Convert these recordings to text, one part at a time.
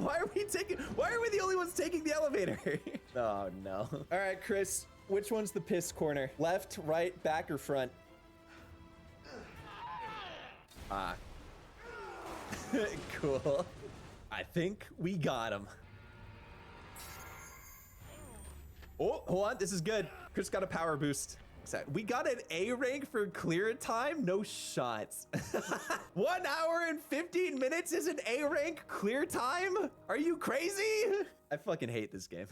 Why are we the only ones taking the elevator? Oh, no. All right, Chris, which one's the piss corner? Left, right, back, or front? Ah. Cool. I think we got him. Oh, hold on. This is good. Chris got a power boost. We got an A rank for clear time? No shots. 1 hour and 15 minutes is an A rank clear time? Are you crazy? I fucking hate this game.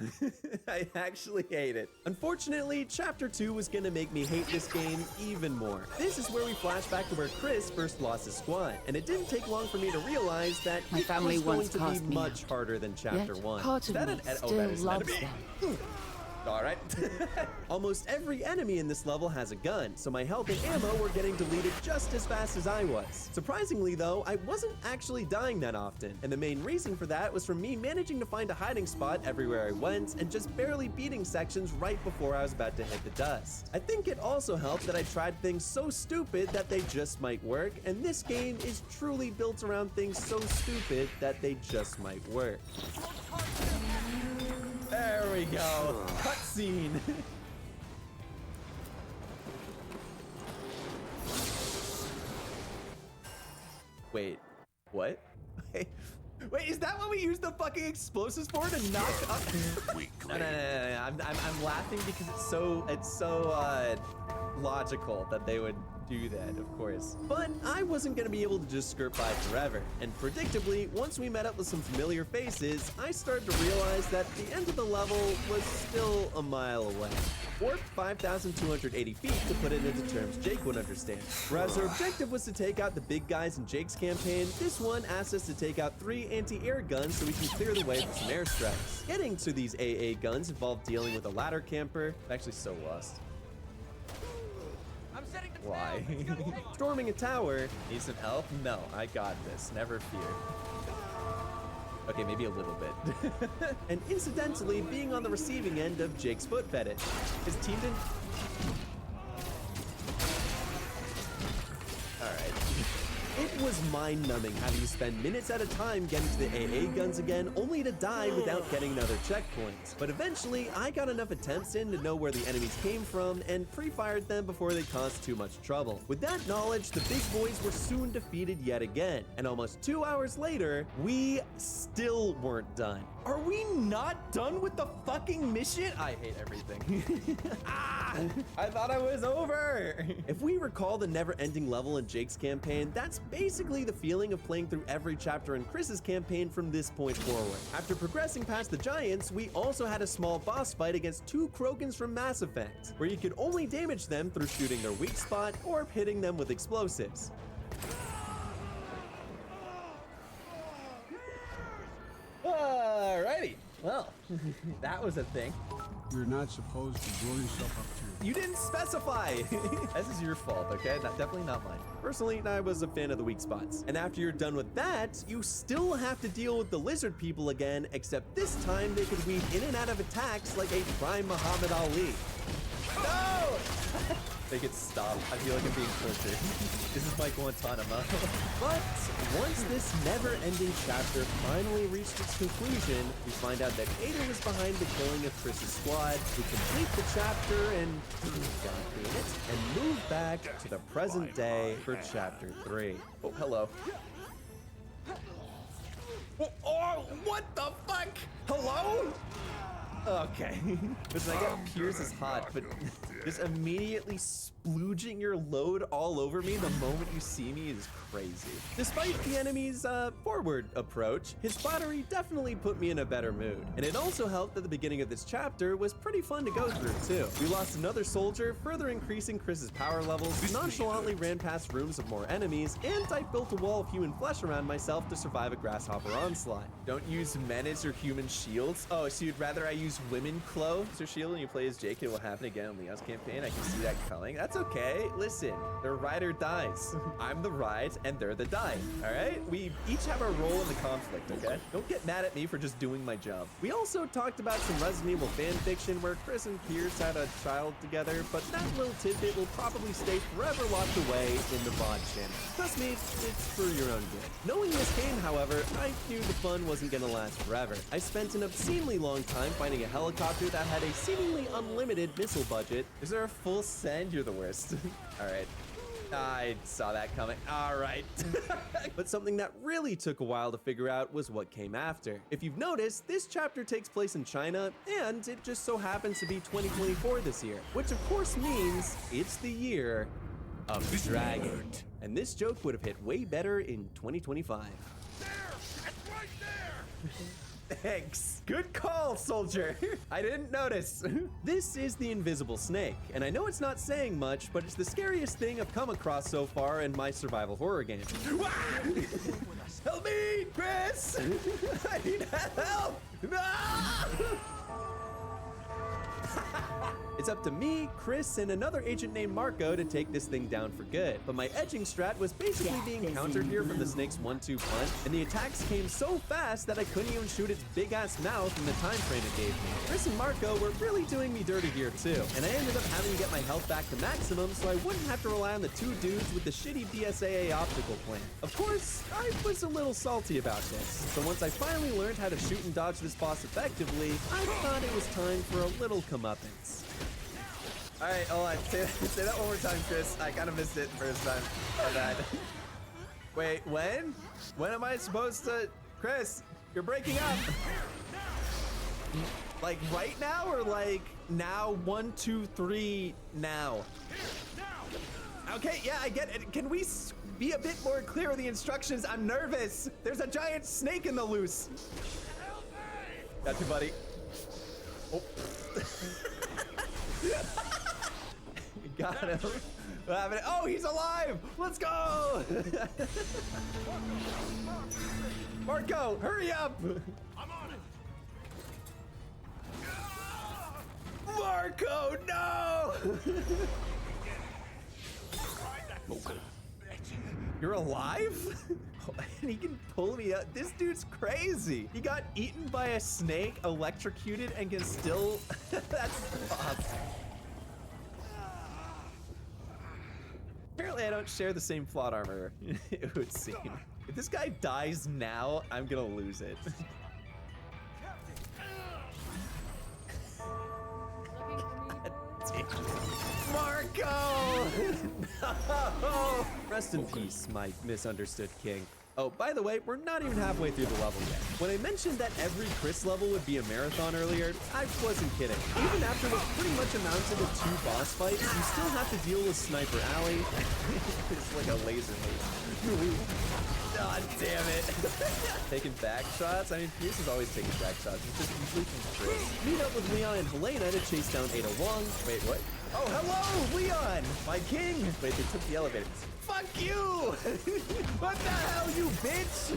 I actually hate it. Unfortunately, chapter 2 was gonna make me hate this game even more. This is where we flash back to where Chris first lost his squad, and it didn't take long for me to realize that My family it was once going to cast be me much out. harder than chapter Yet 1. part of me still loves them. All right. Almost every enemy in this level has a gun, so my health and ammo were getting deleted just as fast as I was. Surprisingly though, I wasn't actually dying that often, and the main reason for that was from me managing to find a hiding spot everywhere I went and just barely beating sections right before I was about to hit the dust. I think it also helped that I tried things so stupid that they just might work, and this game is truly built around things so stupid that they just might work. There we go. Cutscene. Wait, what? Wait, is that what we use the fucking explosives for to knock up? No. I'm laughing because it's so logical that they would do that, of course. But I wasn't gonna be able to just skirt by forever. And predictably, once we met up with some familiar faces, I started to realize that the end of the level was still a mile away. Or 5,280 feet to put it into terms Jake would understand. Whereas our objective was to take out the big guys in Jake's campaign, this one asked us to take out 3 anti-air guns so we can clear the way for some airstrikes. Getting to these AA guns involved dealing with a ladder camper. I'm actually so lost. I'm setting the Why? Storming a tower. Need some help? No, I got this. Never fear. Okay, maybe a little bit. And incidentally, being on the receiving end of Jake's foot fetish. His team didn't... Alright. It was mind-numbing having to spend minutes at a time getting to the AA guns again, only to die without getting another checkpoint. But eventually, I got enough attempts in to know where the enemies came from and pre-fired them before they caused too much trouble. With that knowledge, the big boys were soon defeated yet again. And almost 2 hours later, we still weren't done. Are we not done with the fucking mission? I hate everything. I thought I was over. If we recall the never-ending level in Jake's campaign, that's basically the feeling of playing through every chapter in Chris's campaign from this point forward. After progressing past the giants, we also had a small boss fight against 2 Krogans from Mass Effect, where you could only damage them through shooting their weak spot or hitting them with explosives. Alrighty, well, that was a thing. You're not supposed to blow yourself up too. You didn't specify. This is your fault, okay? Definitely not mine. Personally, I was a fan of the weak spots. And after you're done with that, you still have to deal with the lizard people again, except this time they could weave in and out of attacks like a prime Muhammad Ali. No! Make it stop. I feel like I'm being tortured. This is my Guantanamo. But once this never-ending chapter finally reached its conclusion, we find out that Ada was behind the killing of Chris's squad. We complete the chapter and move back to the present day for chapter 3. Oh, hello. Oh, what the fuck? Hello? Okay. Listen, I get Piers is hot, but just immediately splooging your load all over me the moment you see me is crazy. Despite the enemy's forward approach, his flattery definitely put me in a better mood. And it also helped that the beginning of this chapter was pretty fun to go through too. We lost another soldier, further increasing Chris's power levels, nonchalantly ran past rooms of more enemies, and I built a wall of human flesh around myself to survive a grasshopper onslaught. Don't use men as your human shields? Oh, so you'd rather I use these women clothes their shield and you play as Jake, it will happen again in Leon's campaign. I can see that coming. That's okay. Listen, they're ride or dies. I'm the ride and they're the die. All right? We each have our role in the conflict, okay? Don't get mad at me for just doing my job. We also talked about some Resident Evil fan fiction where Chris and Pierce had a child together, but that little tidbit will probably stay forever locked away in the VOD channel. Trust me, it's for your own good. Knowing this game, however, I knew the fun wasn't gonna last forever. I spent an obscenely long time finding a helicopter that had a seemingly unlimited missile budget. Is there a full send? You're the worst. All right. I saw that coming. All right. But something that really took a while to figure out was what came after. If you've noticed, this chapter takes place in China, and it just so happens to be 2024 this year, which of course means it's the year of the dragon. And this joke would have hit way better in 2025. There! It's right there! Thanks. Good call, soldier. I didn't notice. This is the invisible snake, and I know it's not saying much, but it's the scariest thing I've come across so far in my survival horror game. Help me, Chris! I need help! It's up to me, Chris, and another agent named Marco to take this thing down for good. But my edging strat was basically being countered here from the snake's 1-2 punch, and the attacks came so fast that I couldn't even shoot its big-ass mouth in the time frame it gave me. Chris and Marco were really doing me dirty here too, and I ended up having to get my health back to maximum so I wouldn't have to rely on the two dudes with the shitty BSAA optical plan. Of course, I was a little salty about this, so once I finally learned how to shoot and dodge this boss effectively, I thought it was time for a little comeuppance. All right, hold on. Say that one more time, Chris. I kind of missed it the first time. My bad. Wait, when? When am I supposed to? Chris, you're breaking up. Like right now or like now? 1, 2, 3, now. Okay, yeah, I get it. Can we be a bit more clear with the instructions? I'm nervous. There's a giant snake in the loose. Got you, buddy. Oh. Got him. What happened? Oh, he's alive! Let's go! Marco, hurry up! I'm on it! Marco, no! You're alive? And he can pull me up. This dude's crazy. He got eaten by a snake, electrocuted, and can still... That's awesome. Apparently I don't share the same plot armor, it would seem. If this guy dies now, I'm gonna lose it. Marco! No! Rest in peace, my misunderstood king. Oh, by the way, we're not even halfway through the level yet. When I mentioned that every Chris level would be a marathon earlier, I wasn't kidding. Even after what pretty much amounted to 2 boss fights, you still have to deal with Sniper Alley. It's like a laser maze. God damn it. Taking back shots? I mean, Pierce is always taking back shots. It's just usually from Chris. Meet up with Leon and Helena to chase down Ada Wong. Wait, what? Oh, hello, Leon, my king. Wait, they took the elevator. Fuck you! What the hell, you bitch?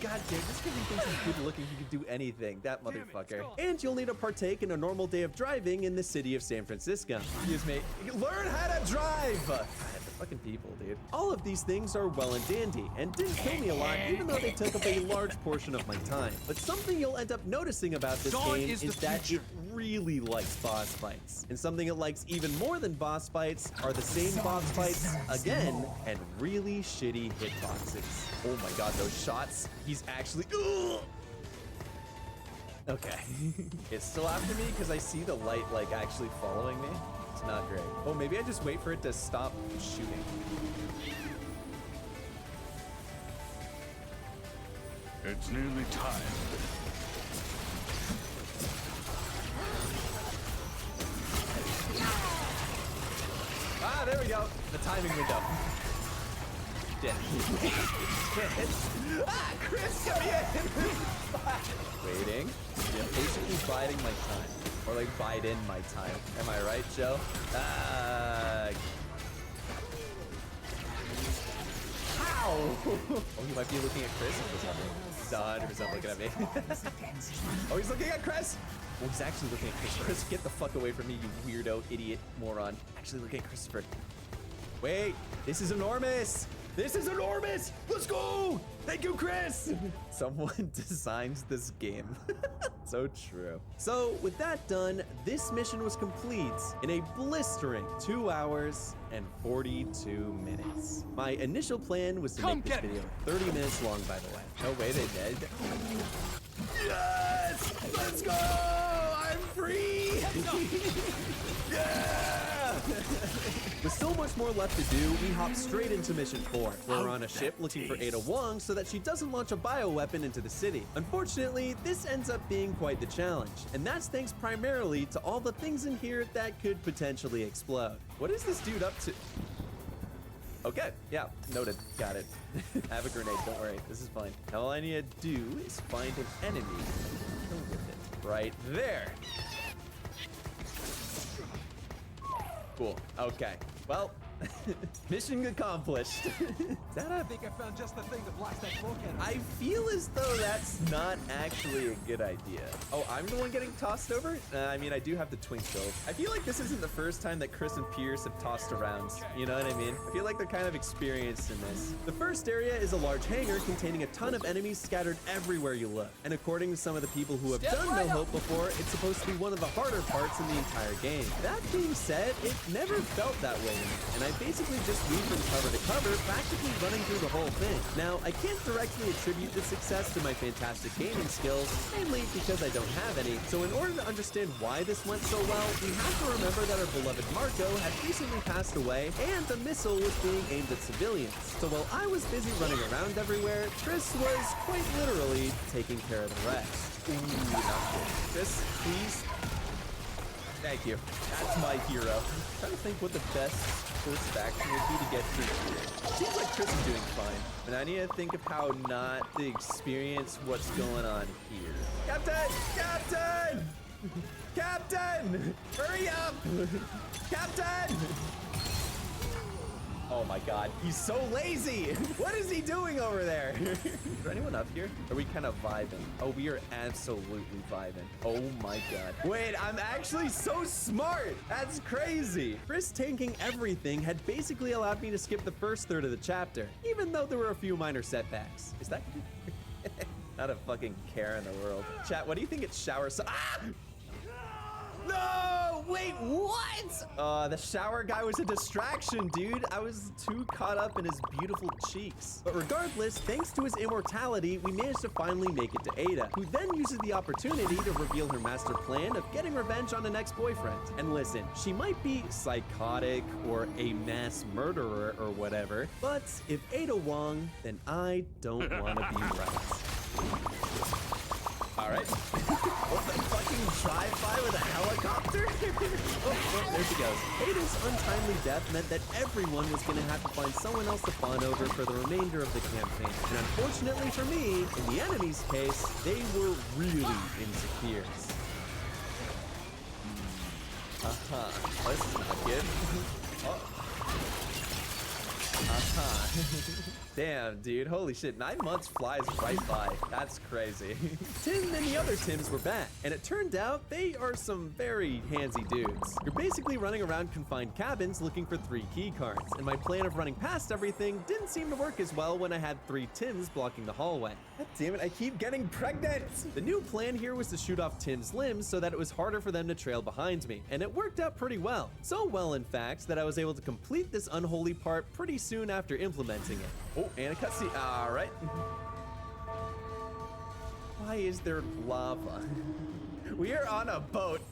God damn, this kid thinks he's good looking, he can do anything. That motherfucker. And you'll need to partake in a normal day of driving in the city of San Francisco. Excuse me. Learn how to drive! God, the fucking people, dude. All of these things are well and dandy, and didn't kill me a lot, even though they took up a large portion of my time. But something you'll end up noticing about this game is that it really likes boss fights. And something it likes even more than boss fights are the same boss fights again, and really shitty hitboxes. Oh my god, those shots. He's actually... Ugh! Okay. It's still after me because I see the light like actually following me. It's not great. Oh, maybe I just wait for it to stop shooting. It's nearly time. Ah, there we go. The timing window. Shit. Ah, Chris, come in! Waiting. Yeah, basically biding my time. Or like bide in my time. Am I right, Joe? How? Oh, you might be looking at Chris if this happening. Is 100% looking at me. Oh, he's looking at Chris. Oh, he's actually looking at Chris. Chris, get the fuck away from me, you weirdo, idiot, moron. Actually looking at Christopher. Wait, this is enormous. This is enormous. Let's go. Thank you, Chris. Someone designs this game. So true. So with that done, this mission was complete in a blistering 2 hours and 42 minutes. My initial plan was to make this video 30 minutes long, by the way. No way they did. Yes! Let's go! I'm free! Yeah! With so much more left to do, we hop straight into mission 4, where we're on a ship looking for Ada Wong so that she doesn't launch a bioweapon into the city. Unfortunately, this ends up being quite the challenge, and that's thanks primarily to all the things in here that could potentially explode. What is this dude up to? Okay, yeah, noted, got it. I have a grenade, don't worry, this is fine. Now all I need to do is find an enemy and kill with it. Right there. Cool, okay. Well, mission accomplished. I think I found just the thing to blast that smoke at. I feel as though that's not actually a good idea. Oh, I'm the one getting tossed over? I mean, I do have the twink build. I feel like this isn't the first time that Chris and Pierce have tossed around. You know what I mean? I feel like they're kind of experienced in this. The first area is a large hangar containing a ton of enemies scattered everywhere you look. And according to some of the people who have done No Hope before, it's supposed to be one of the harder parts in the entire game. That being said, it never felt that way to me. And I basically just weave from cover to cover, practically running through the whole thing. Now, I can't directly attribute this success to my fantastic gaming skills, mainly because I don't have any. So in order to understand why this went so well, we have to remember that our beloved Marco had recently passed away, and the missile was being aimed at civilians. So while I was busy running around everywhere, Chris was quite literally taking care of the rest. Ooh, not good. Chris, please. Thank you. That's my hero. I'm trying to think what the best course of action would be to get through. Seems like Chris is doing fine, but I need to think of how not to experience what's going on here. Captain! Captain! Captain! Hurry up! Captain! Oh my god, he's so lazy! What is he doing over there? Is there anyone up here? Are we kind of vibing? Oh, we are absolutely vibing. Oh my god. Wait, I'm actually so smart! That's crazy! Chris tanking everything had basically allowed me to skip the first third of the chapter, even though there were a few minor setbacks. Is that good? Not a fucking care in the world. Chat, what do you think it's shower so— Ah! No! Wait, what? The shower guy was a distraction, dude. I was too caught up in his beautiful cheeks. But regardless, thanks to his immortality, we managed to finally make it to Ada, who then uses the opportunity to reveal her master plan of getting revenge on an ex-boyfriend. And listen, she might be psychotic or a mass murderer or whatever, but if Ada Wong, then I don't want to be right. All right. What the fucking drive-by with a helicopter? Oh, there she goes. Ada's untimely death meant that everyone was going to have to find someone else to fawn over for the remainder of the campaign. And unfortunately for me, in the enemy's case, they were really insecure. This is not good. Damn, dude. Holy shit. 9 months flies right by. That's crazy. Tim and the other Tims were back, and it turned out they are some very handsy dudes. You're basically running around confined cabins looking for 3 key cards, and my plan of running past everything didn't seem to work as well when I had 3 Tims blocking the hallway. God damn it, I keep getting pregnant! The new plan here was to shoot off Tim's limbs so that it was harder for them to trail behind me, and it worked out pretty well. So well, in fact, that I was able to complete this unholy part pretty soon after implementing it. Oh, and a cutscene. All right. Why is there lava? We are on a boat,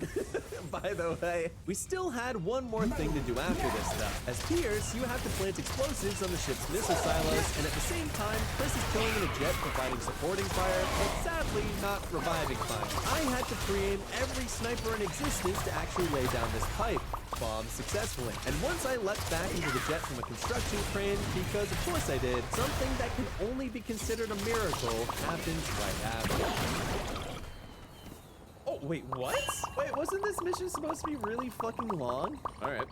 by the way. We still had one more thing to do after this, though. As Pierce, you have to plant explosives on the ship's missile silos, and at the same time, Chris is killing in a jet, providing supporting fire, but sadly not reviving fire. I had to pre-aim every sniper in existence to actually lay down this pipe. Bomb successfully. And once I leapt back into the jet from a construction crane, because of course I did, something that can only be considered a miracle happened right after. Oh, wait, what? Wait, wasn't this mission supposed to be really fucking long? All right.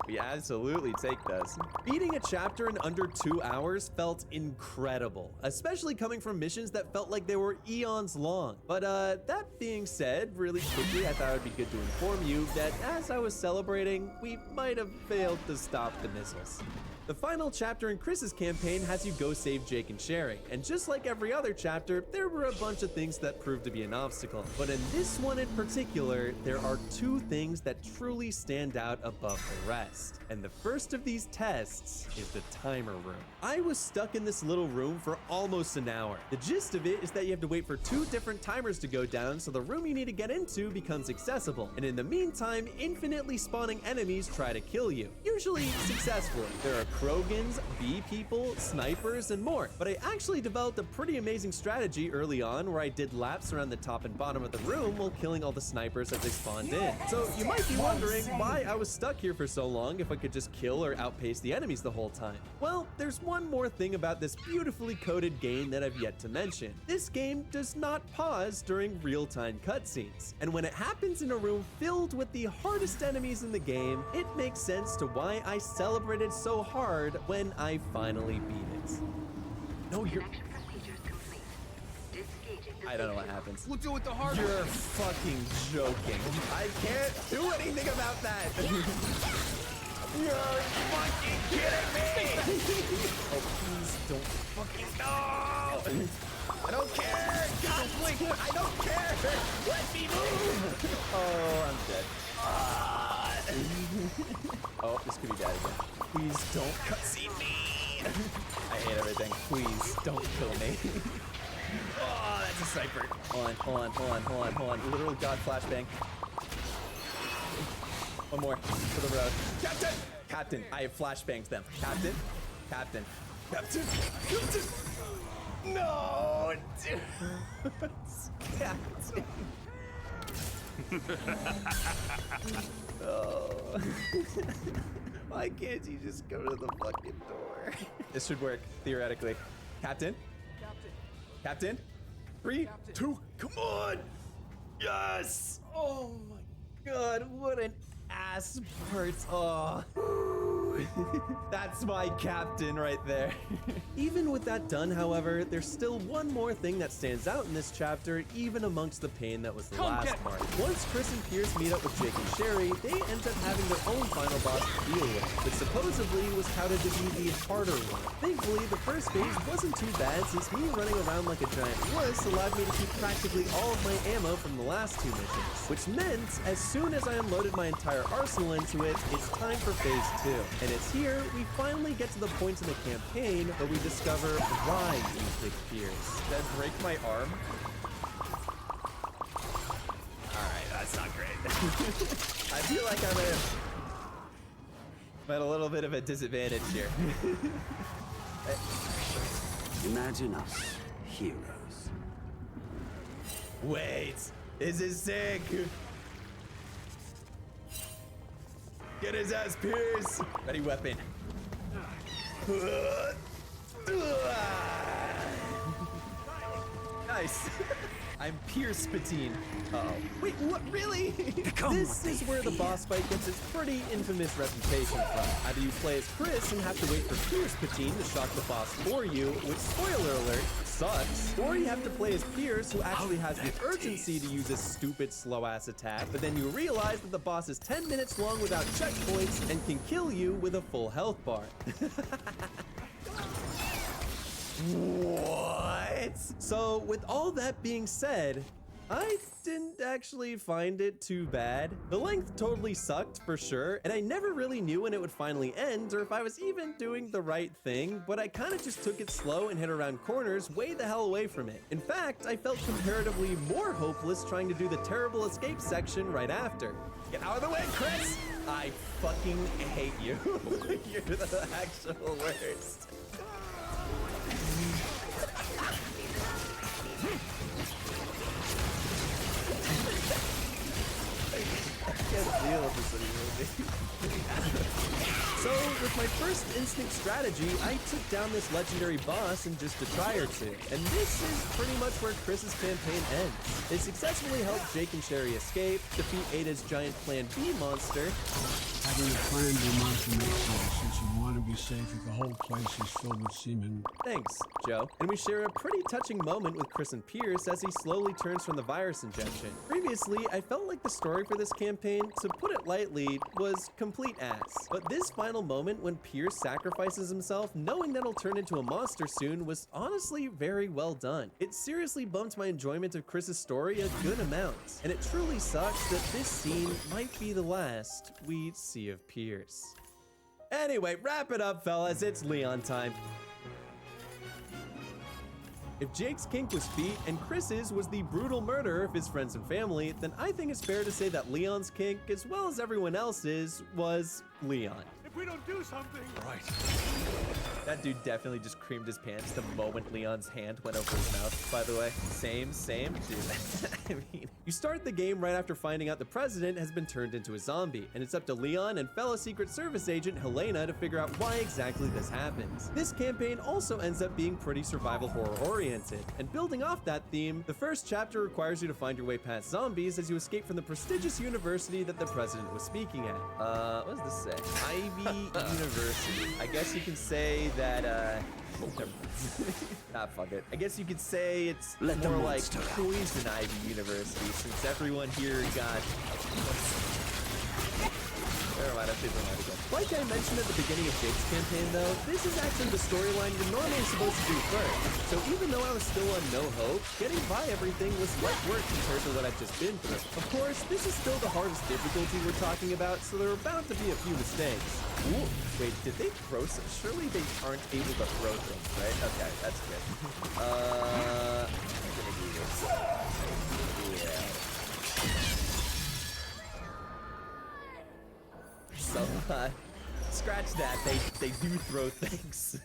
We absolutely take those. Beating a chapter in under 2 hours felt incredible, especially coming from missions that felt like they were eons long. But that being said, really quickly, I thought it would be good to inform you that as I was celebrating, we might have failed to stop the missiles. The final chapter in Chris's campaign has you go save Jake and Sherry, and just like every other chapter, there were a bunch of things that proved to be an obstacle. But in this one in particular, there are 2 things that truly stand out above the rest. And the first of these tests is the timer room. I was stuck in this little room for almost an hour. The gist of it is that you have to wait for 2 different timers to go down so the room you need to get into becomes accessible. And in the meantime, infinitely spawning enemies try to kill you, usually successfully. There are Krogans, bee people, snipers, and more. But I actually developed a pretty amazing strategy early on where I did laps around the top and bottom of the room while killing all the snipers as they spawned in. So you might be wondering why I was stuck here for so long if I could just kill or outpace the enemies the whole time. Well, there's one more thing about this beautifully coded game that I've yet to mention. This game does not pause during real-time cutscenes. And when it happens in a room filled with the hardest enemies in the game, it makes sense to why I celebrated so hard when I finally beat it. No, you're... I don't know what happens. We'll do it the hard way. You're fucking joking. I can't do anything about that. You're fucking kidding me. Oh, please don't fucking no. I don't care. God, I don't care. Let me move. Oh, I'm dead. Oh, this could be bad again. Please don't cutscene me. I hate everything. Please don't kill me. Oh, that's a sniper. Hold on. Literal god flashbang. One more for the road. Captain, I have flashbanged them. Captain. No, dude. Captain. Oh. Why can't you just go to the fucking door? This should work, theoretically. Captain? 3, 2, come on! Yes! Oh my god, what an ass part. Oh. That's my captain right there. Even with that done, however, there's still one more thing that stands out in this chapter, even amongst the pain that was the last part. Once Chris and Pierce meet up with Jake and Sherry, they end up having their own final boss to deal with, which supposedly was touted to be the harder one. Thankfully, the first phase wasn't too bad since me running around like a giant wuss allowed me to keep practically all of my ammo from the last 2 missions, which meant as soon as I unloaded my entire arsenal into it, it's time for phase 2. And it's here we finally get to the point in the campaign where we discover why we picked Pierce. Did I break my arm? Alright, that's not great. I feel like I'm at a little bit of a disadvantage here. Imagine us, heroes. Wait, this is sick. Get his ass, Pierce! Ready weapon. Nice. I'm Pierce Patine. Uh-oh. Wait, what? Really? This is where the boss fight gets its pretty infamous reputation from. Either you play as Chris and have to wait for Pierce Patine to shock the boss for you, which, spoiler alert, sucks. Or you have to play as Pierce, who actually has the urgency to use this stupid slow-ass attack, but then you realize that the boss is 10 minutes long without checkpoints and can kill you with a full health bar. What? So with all that being said, I didn't actually find it too bad. The length totally sucked for sure, and I never really knew when it would finally end or if I was even doing the right thing, but I kind of just took it slow and hit around corners way the hell away from it. In fact, I felt comparatively more hopeless trying to do the terrible escape section right after. Get out of the way, Chris! I fucking hate you. You're the actual worst. I can't deal with this anymore. So with my first instinct strategy, I took down this legendary boss in just a try or two. And this is pretty much where Chris's campaign ends. They successfully helped Jake and Sherry escape, defeat Ada's giant Plan B monster. Having a Plan B monster makes sense since you want to be safe if the whole place is filled with semen. Thanks, Joe. And we share a pretty touching moment with Chris and Pierce as he slowly turns from the virus injection. Previously, I felt like the story for this campaign, to put it lightly, was complete ass. But this final moment when Pierce sacrifices himself, knowing that he'll turn into a monster soon, was honestly very well done. It seriously bumped my enjoyment of Chris's story a good amount. And it truly sucks that this scene might be the last we see of Pierce. Anyway, wrap it up, fellas. It's Leon time. If Jake's kink was feet and Chris's was the brutal murder of his friends and family, then I think it's fair to say that Leon's kink, as well as everyone else's, was Leon. If we don't do something. Right. That dude definitely just creamed his pants the moment Leon's hand went over his mouth, by the way. Same, dude. I mean, you start the game right after finding out the president has been turned into a zombie, and it's up to Leon and fellow Secret Service agent Helena to figure out why exactly this happens. This campaign also ends up being pretty survival horror oriented, and building off that theme, the first chapter requires you to find your way past zombies as you escape from the prestigious university that the president was speaking at. What does this say? Ivy University. I guess you can say that, fuck it. I guess you could say it's more like Poison Ivy University, since everyone here got... Never mind, I'm thinking about it again. Like I mentioned at the beginning of Jake's campaign, though, this is actually the storyline you're normally supposed to do first. So even though I was still on no hope, getting by everything was light work compared to what I've just been through. Of course, this is still the hardest difficulty we're talking about, so there are bound to be a few mistakes. Ooh, wait, did they throw some? Surely they aren't able to throw things, right? Okay, that's good. I'm gonna do this. Yeah. So, scratch that, they do throw things.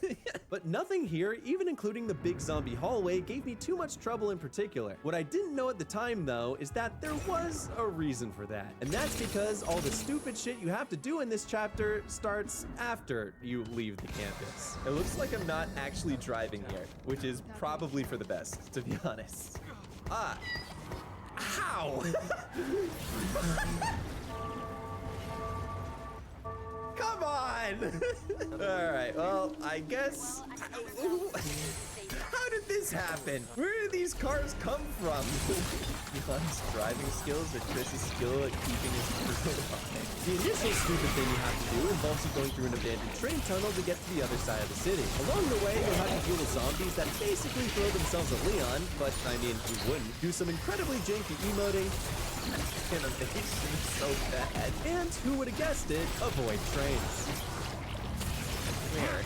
But nothing here, even including the big zombie hallway, gave me too much trouble in particular. What I didn't know at the time, though, is that there was a reason for that. And that's because all the stupid shit you have to do in this chapter starts after you leave the campus. It looks like I'm not actually driving here, which is probably for the best, to be honest. How? Come on! Alright, well, I guess... How did this happen? Where did these cars come from? Leon's driving skills or Chris's skill at keeping his crew alive. The initial stupid thing you have to do involves you going through an abandoned train tunnel to get to the other side of the city. Along the way, you'll have to deal with zombies that basically throw themselves at Leon, but I mean, who wouldn't? Do some incredibly janky emoting. Animation is so bad. And who would have guessed it? Avoid trains. Where?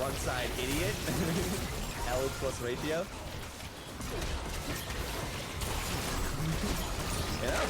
Wrong side, idiot. L plus ratio. Yeah.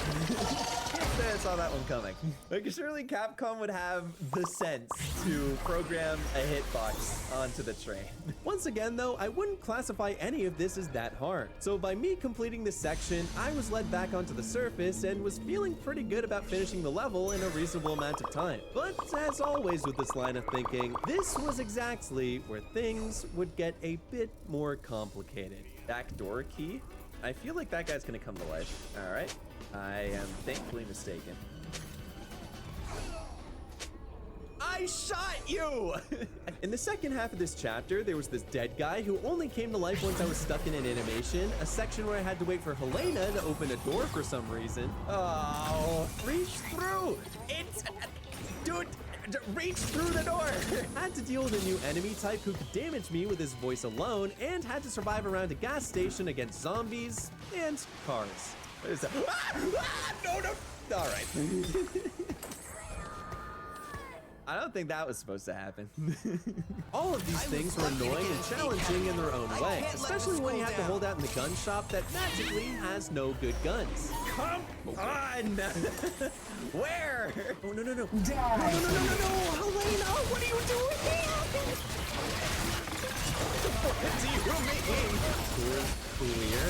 I saw that one coming. Like, surely Capcom would have the sense to program a hitbox onto the train. Once again, though, I wouldn't classify any of this as that hard. So by me completing this section, I was led back onto the surface and was feeling pretty good about finishing the level in a reasonable amount of time. But as always with this line of thinking, this was exactly where things would get a bit more complicated. Backdoor key? I feel like that guy's gonna come to life. All right. I am thankfully mistaken. I shot you! In the second half of this chapter, there was this dead guy who only came to life once I was stuck in an animation, a section where I had to wait for Helena to open a door for some reason. Oh, reach through! It's... Dude, reach through the door! Had to deal with a new enemy type who could damage me with his voice alone, and had to survive around a gas station against zombies and cars. What is that? No! All right. I don't think that was supposed to happen. All of these things were annoying and challenging in their own way, especially when you have to hold out in the gun shop that magically has no good guns. Come on! Where? Oh, no. No. Helena, what are you doing here? What do you mean? Clear?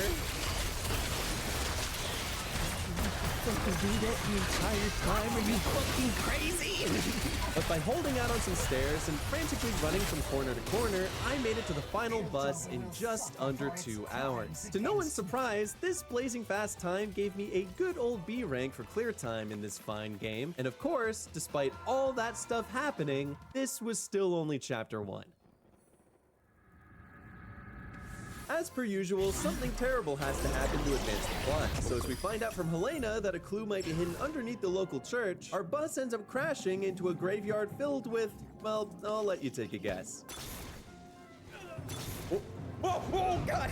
do that the entire time? Are you fucking crazy? But by holding out on some stairs and frantically running from corner to corner, I made it to the final bus in just under 2 hours. To no one's surprise, this blazing fast time gave me a good old B rank for clear time in this fine game. And of course, despite all that stuff happening, this was still only chapter 1. As per usual, something terrible has to happen to advance the plot. So as we find out from Helena that a clue might be hidden underneath the local church, our bus ends up crashing into a graveyard filled with, well, I'll let you take a guess. Oh God!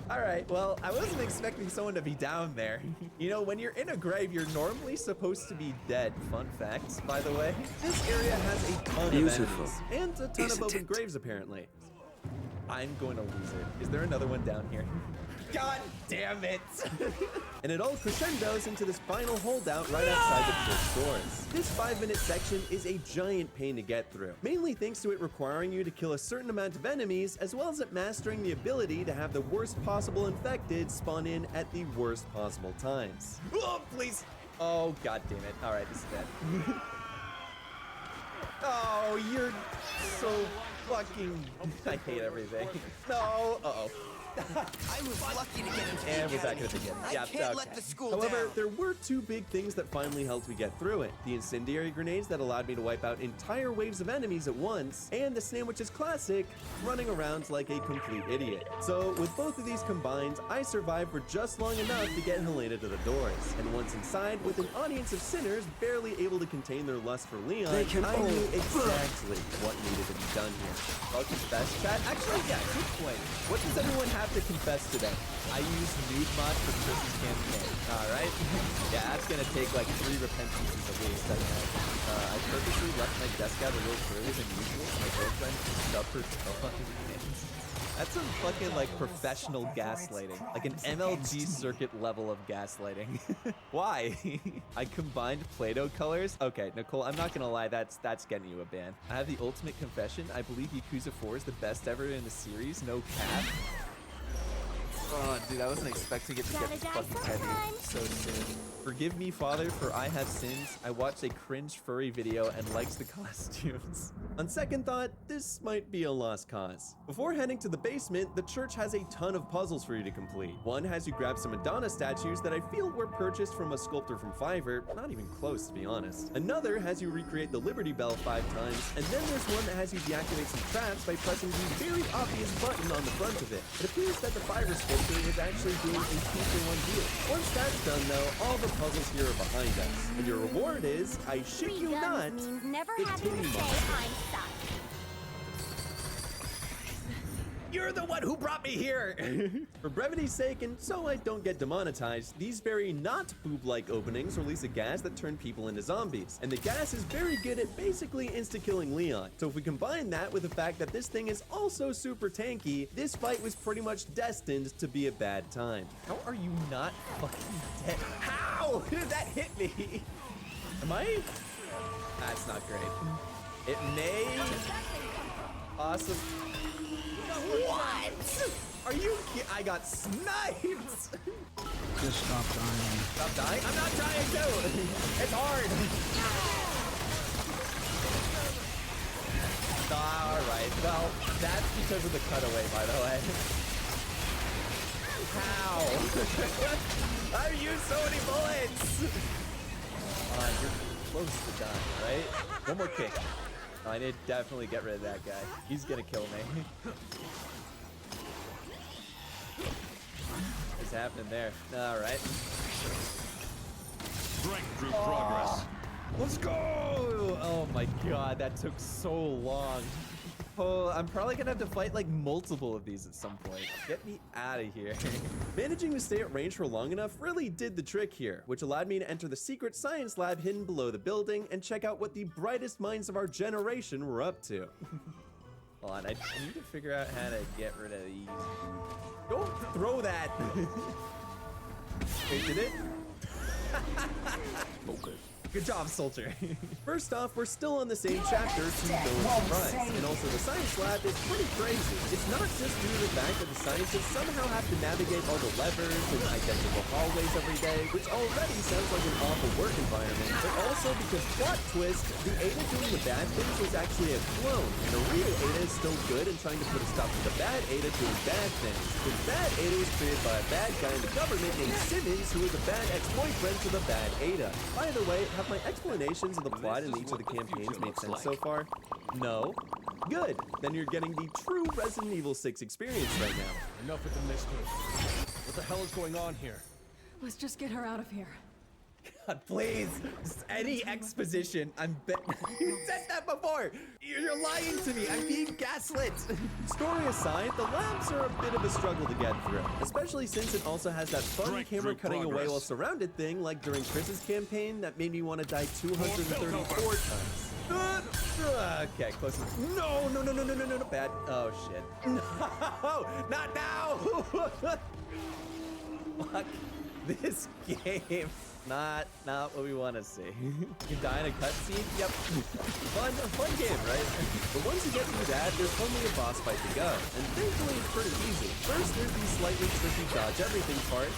All right, well, I wasn't expecting someone to be down there. You know, when you're in a grave, you're normally supposed to be dead. Fun fact, by the way. This area has a ton of enemies and a ton of open graves, apparently. I'm going to lose it. Is there another one down here? God damn it! And it all crescendos into this final holdout right outside the church doors. This 5-minute section is a giant pain to get through, mainly thanks to it requiring you to kill a certain amount of enemies, as well as it mastering the ability to have the worst possible infected spawn in at the worst possible times. Oh, please! Oh, god damn it. Alright, this is bad. Oh, you're so fucking... I hate everything. No, uh-oh. I was lucky to get into the And we're back academy. at it again. I Yeah, can't okay. let the school However, down. there were 2 big things that finally helped me get through it. The incendiary grenades that allowed me to wipe out entire waves of enemies at once, and the Sandwich's classic, running around like a complete idiot. So, with both of these combined, I survived for just long enough to get Helena to the doors. And once inside, with an audience of sinners barely able to contain their lust for Leon, I knew exactly what needed to be done here. I'll confess, chat. Actually, yeah, good point. What does everyone have to confess today? I use nude mod for Chris's campaign. Alright? Yeah, that's gonna take like 3 repentances at least. I purposely left my desk out a little further than usual so my girlfriend can stub her toe on her hands. That's some fucking like professional gaslighting. Like an MLG circuit level of gaslighting. Why? I combined Play-Doh colors? Okay, Nicole, I'm not gonna lie, that's getting you a ban. I have the ultimate confession. I believe Yakuza 4 is the best ever in the series, no cap. Oh, dude, I wasn't expecting it to get this fucking heavy so soon. Forgive me, Father, for I have sins. I watched a cringe furry video and likes the costumes. On second thought, this might be a lost cause. Before heading to the basement, the church has a ton of puzzles for you to complete. One has you grab some Madonna statues that I feel were purchased from a sculptor from Fiverr, not even close to be honest. Another has you recreate the Liberty Bell 5 times, and then there's one that has you deactivate some traps by pressing the very obvious button on the front of it. It appears that the Fiverr sculptor is actually doing a 2-for-1 deal. Once that's done though, all the puzzles here are behind us. And your reward is, I shit you not, means never the having titty to say monster. I'm stuck. You're the one who brought me here! For brevity's sake, and so I don't get demonetized, these very not boob-like openings release a gas that turn people into zombies. And the gas is very good at basically insta-killing Leon. So if we combine that with the fact that this thing is also super tanky, this fight was pretty much destined to be a bad time. How are you not fucking dead? How did that hit me? Am I? That's not great. It may... Awesome. What? Are you kidding? I got sniped! Just stop dying. Stop dying? I'm not dying too! It's hard! Alright, well, that's because of the cutaway, by the way. How? I've used so many bullets! You're close to dying, right? One more kick. I need to definitely get rid of that guy. He's gonna kill me. What's happening there? All right. Breakthrough progress. Let's go! Oh my god, that took so long. Oh, I'm probably gonna have to fight like multiple of these at some point. Get me out of here. Managing to stay at range for long enough really did the trick here, which allowed me to enter the secret science lab hidden below the building and check out what the brightest minds of our generation were up to. Hold on, I need to figure out how to get rid of these. Don't throw that! Wait, did it? Focus. Good job, soldier. First off, we're still on the same chapter to no one's surprise. And also the science lab is pretty crazy. It's not just due to the fact that the scientists somehow have to navigate all the levers and identical hallways every day, which already sounds like an awful work environment, but also because plot twist, the Ada doing the bad things was actually a clone, and the real Ada is still good and trying to put a stop to the bad Ada doing bad things. The bad Ada was created by a bad guy in the government named Simmons, who was a bad ex-boyfriend to the bad Ada. By the way, have my explanations of the plot in each of the campaigns made sense so far? No? Good. Then you're getting the true Resident Evil 6 experience right now. Enough with the mystery. What the hell is going on here? Let's just get her out of here. God, please. Just any exposition. You said that before. You're lying to me. I'm being gaslit. Story aside, the labs are a bit of a struggle to get through, especially since it also has that fun Breakthrough camera cutting away progress. while surrounded thing like during Chris's campaign that made me want to die 234 times. Okay, close enough. No, bad. Oh, shit. No, not now. Fuck this game. Not what we want to see. You die in a cutscene? Yep. Fun game, right? But once you get through that, there's only a boss fight to go. And thankfully, it's pretty easy. First, there's the slightly tricky dodge everything part.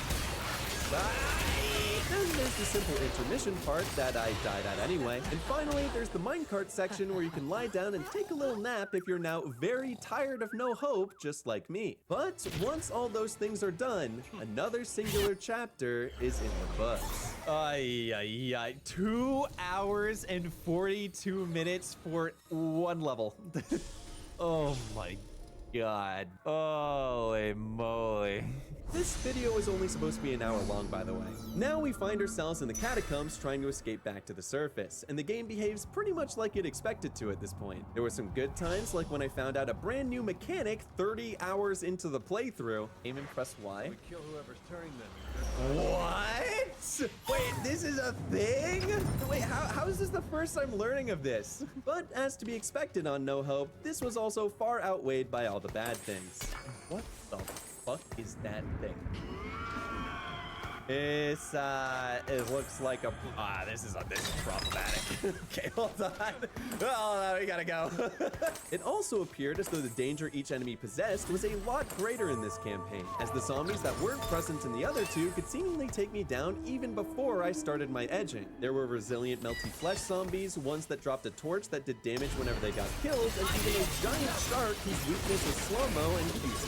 Then there's the simple intermission part that I died at anyway. And finally, there's the minecart section where you can lie down and take a little nap if you're now very tired of no hope, just like me. But once all those things are done, another singular chapter is in the books. Ay. 2 hours and 42 minutes for one level. Oh my God. Holy moly. This video is only supposed to be an hour long, by the way. Now we find ourselves in the catacombs trying to escape back to the surface, and the game behaves pretty much like you'd expect it to at this point. There were some good times, like when I found out a brand new mechanic 30 hours into the playthrough. Aim and press Y. Kill whoever's turning them. What? Wait, this is a thing? Wait, how is this the first I'm learning of this? But as to be expected on No Hope, this was also far outweighed by all the bad things. What the fuck is that thing? It looks like a, this is problematic. Okay, hold on. Oh, we gotta go. It also appeared as though the danger each enemy possessed was a lot greater in this campaign, as the zombies that weren't present in the other two could seemingly take me down even before I started my edging. There were resilient melty flesh zombies, ones that dropped a torch that did damage whenever they got killed, and even a giant shark whose weakness was slow-mo and ease.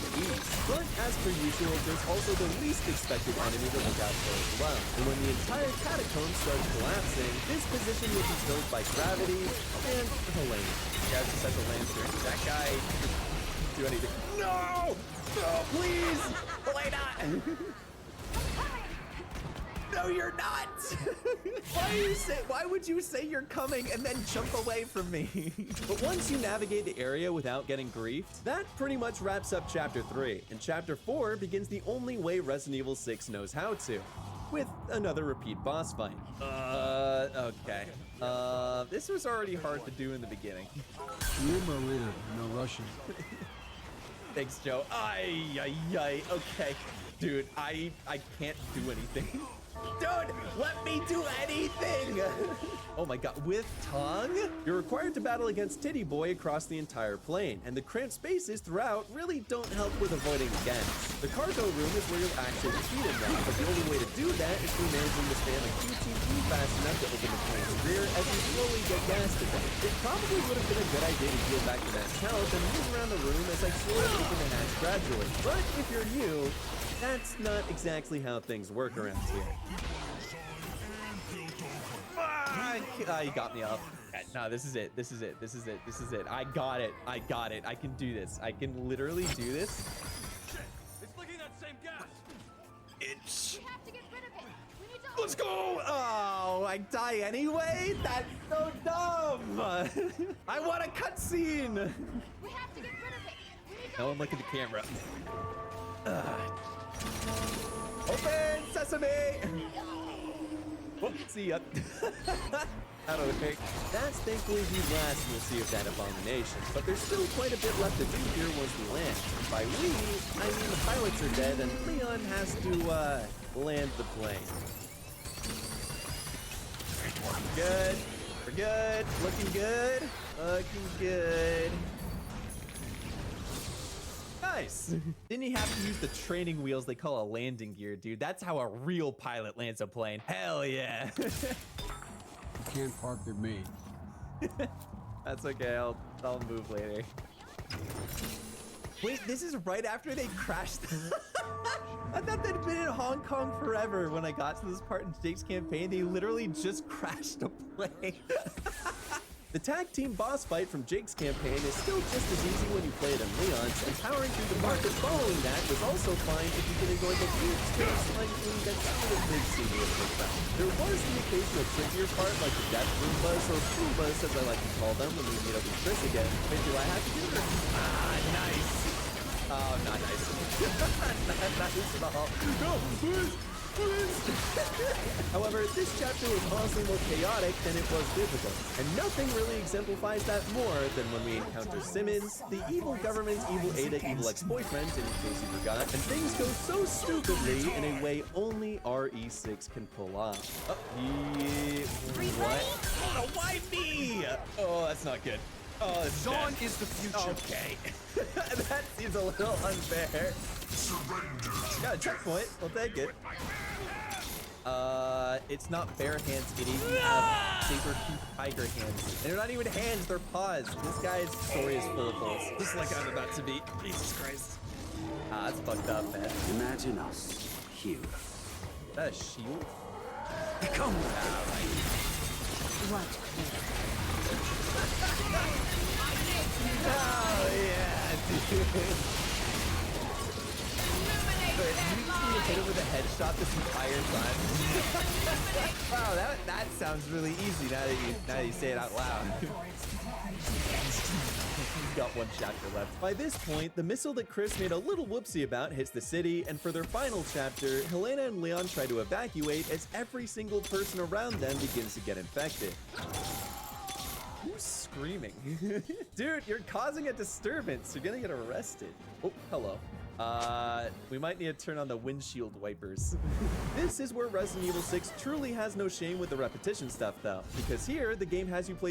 But as per usual, there's also the least expected enemy to look out for as well. And when the entire catacomb started collapsing, this position would be filled by gravity and Helene. Yeah, it's such a lantern. That guy didn't do anything. No! No, please! Helena! No, you're not! Why would you say you're coming and then jump away from me? But once you navigate the area without getting griefed, that pretty much wraps up Chapter 3, and Chapter 4 begins the only way Resident Evil 6 knows how to, with another repeat boss fight. Okay. This was already hard to do in the beginning. Remember, Lena, no rushing. Thanks, Joe. Ay. Okay. Dude, I can't do anything. Dude, let me do anything! Oh my god, with tongue? You're required to battle against Titty Boy across the entire plane, and the cramped spaces throughout really don't help with avoiding gangs. The cargo room is where you'll actually defeat him now, but the only way to do that is through managing to spam a QTE fast enough to open the plane's rear as you slowly get gassed again. It probably would have been a good idea to heal back to that health and move around the room as I slowly open the hatch gradually. But if you're new, that's not exactly how things work around here. You got me up. No, this is it. I got it. I can do this. I can literally do this. It's leaking that same gas. It's... We have to get rid of it. We need to. Let's go! Oh, I die anyway? That's so dumb! I want a cutscene! We have to get rid of it. We need to. No one look at the camera. Open sesame! Oh, see ya. I don't think. That's thankfully the last we'll see of that abomination, but there's still quite a bit left to do here once we land. By we, I mean the pilots are dead and Leon has to, land the plane. Good. We're good. Looking good. Looking good. Nice. Didn't he have to use the training wheels they call a landing gear, dude? That's how a real pilot lands a plane. Hell yeah. You can't park with me. That's okay. I'll move later. Wait, this is right after they crashed. I thought they'd been in Hong Kong forever. When I got to this part in Jake's campaign, they literally just crashed a plane. The tag team boss fight from Jake's campaign is still just as easy when you play it in Leon's, and powering through the market following that was also fine if you can enjoy the weird space slightly that sounded mid-season with the crowd. There was the occasional trickier part like the death Roombas, or Roombas as I like to call them when we meet up with Chris again. Wait, do I have to do it? Nice. Oh, not nice. Not nice at all. No, please. However, this chapter was honestly more chaotic than it was difficult, and nothing really exemplifies that more than when we encounter Simmons, the evil government's evil Ada, evil ex-boyfriend, in case you forgot, and things go so stupidly in a way only RE6 can pull off. Yeah, what? Oh, no, why me? Oh, that's not good. Oh, it's Dawn bad. is the future. Okay. That seems a little unfair. Got a checkpoint. We'll take it. It's not bare hands, Giddy. You have saber-toothed tiger hands. And they're not even hands, they're paws. This guy's story is full of holes. Just like I'm about to be. Jesus Christ. Ah, that's fucked up, man. Imagine us, heroes. Is that a shield? Come on. What? Oh, yeah, dude. But you need to hit him with a headshot this entire time. Wow, that sounds really easy now that you say it out loud. He's got one chapter left. By this point, the missile that Chris made a little whoopsie about hits the city, and for their final chapter, Helena and Leon try to evacuate as every single person around them begins to get infected. Who's screaming? Dude, you're causing a disturbance. You're gonna get arrested. Oh, hello. We might need to turn on the windshield wipers. This is where Resident Evil 6 truly has no shame with the repetition stuff though, because here the game has you play